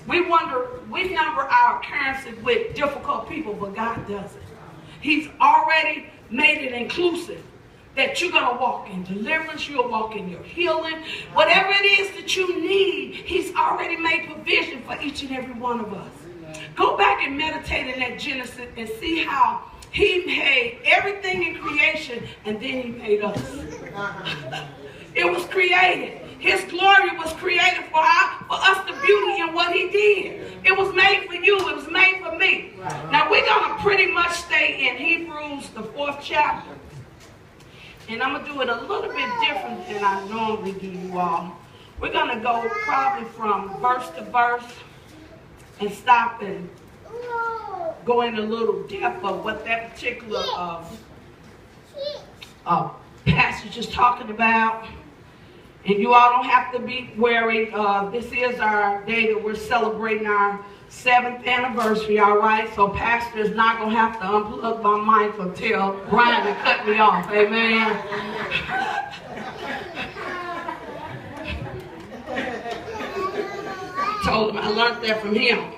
We number our occurrences with difficult people, but God doesn't. He's already made it inclusive that you're going to walk in deliverance, you'll walk in your healing. Whatever it is that you need, he's already made provision for each and every one of us. Go back and meditate in that Genesis and see how he made everything in creation and then he made us. It was created. His glory was created for us the beauty in what he did. It was made for you. It was made for me. Now we're going to pretty much stay in Hebrews, the 4th chapter. And I'm going to do it a little bit different than I normally do, you all. We're going to go probably from verse to verse and stop and go in a little depth of what that particular passage is talking about. And you all don't have to be worried. This is our day that we're celebrating our 7th anniversary, all right? So Pastor is not going to have to unplug my mic or tell Brian to cut me off. Amen. I told him I learned that from him.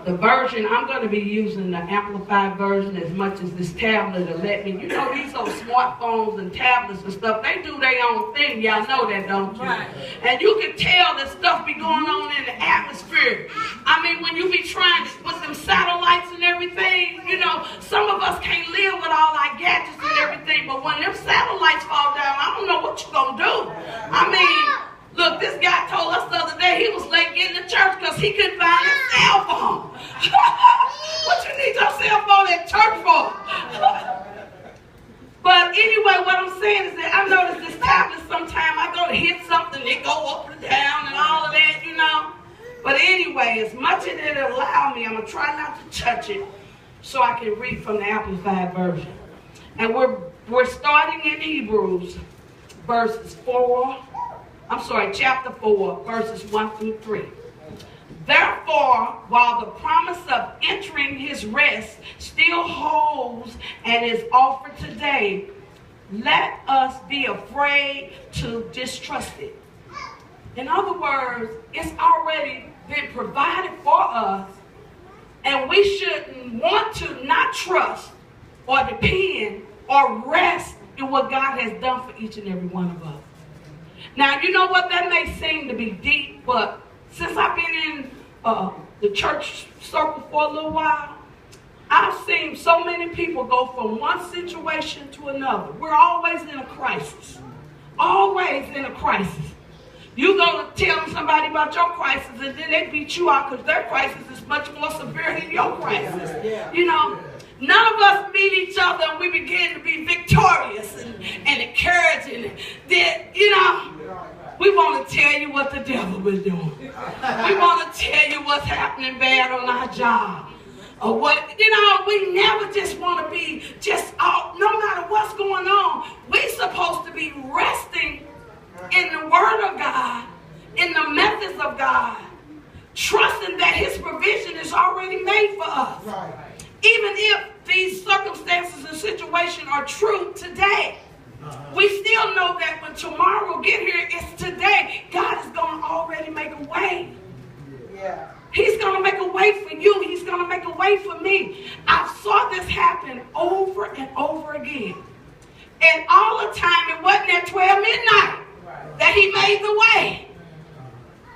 The version, I'm going to be using the amplified version as much as this tablet will let me. You know, these old smartphones and tablets and stuff, they do their own thing. Y'all know that, don't you? Right. And you can tell that stuff be going on in the atmosphere. I mean, when you be trying with them satellites and everything, you know, some of us can't live with all our gadgets and everything, but when them satellites fall down, I don't know what you're going to do. I mean, look, this guy told us the other day he was late getting to church because he couldn't find his cell phone. What you need your cell phone at church for? But anyway, what I'm saying is that I notice this tablet sometimes I go to hit something, it go up and down and all of that, you know. But anyway, as much as it allow me, I'm going to try not to touch it so I can read from the Amplified Version. And we're starting in Hebrews, chapter 4, verses 1 through 3. Therefore, while the promise of entering his rest still holds and is offered today, let us be afraid to distrust it. In other words, it's already been provided for us, and we shouldn't want to not trust or depend or rest in what God has done for each and every one of us. Now, you know what? That may seem to be deep, but since I've been in the church circle for a little while, I've seen so many people go from one situation to another. We're always in a crisis. Always in a crisis. You go to tell somebody about your crisis, and then they beat you out because their crisis is much more severe than your crisis. You know? None of us meet each other and we begin to be victorious and encouraging. That, you know, we want to tell you what the devil is doing. We want to tell you what's happening bad on our job. Or what, you know, we never just want to be just out, no matter what's going on. We're supposed to be resting in the Word of God, in the methods of God, trusting that His provision is already made for us. Right. Even if these circumstances and situations are true today, we still know that when tomorrow get here, it's today. God is going to already make a way. Yeah. He's going to make a way for you. He's going to make a way for me. I saw this happen over and over again. And all the time, it wasn't at 12 midnight that He made the way.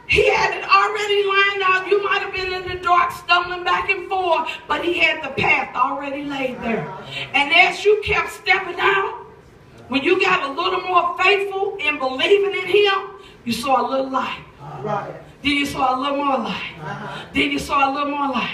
He had it already lined out. You might have been in the dark, stumbling back and forth, but He had the path already laid there. And as you kept stepping out, when you got a little more faithful in believing in Him, you saw a little light. Then you saw a little more light. Then you saw a little more light.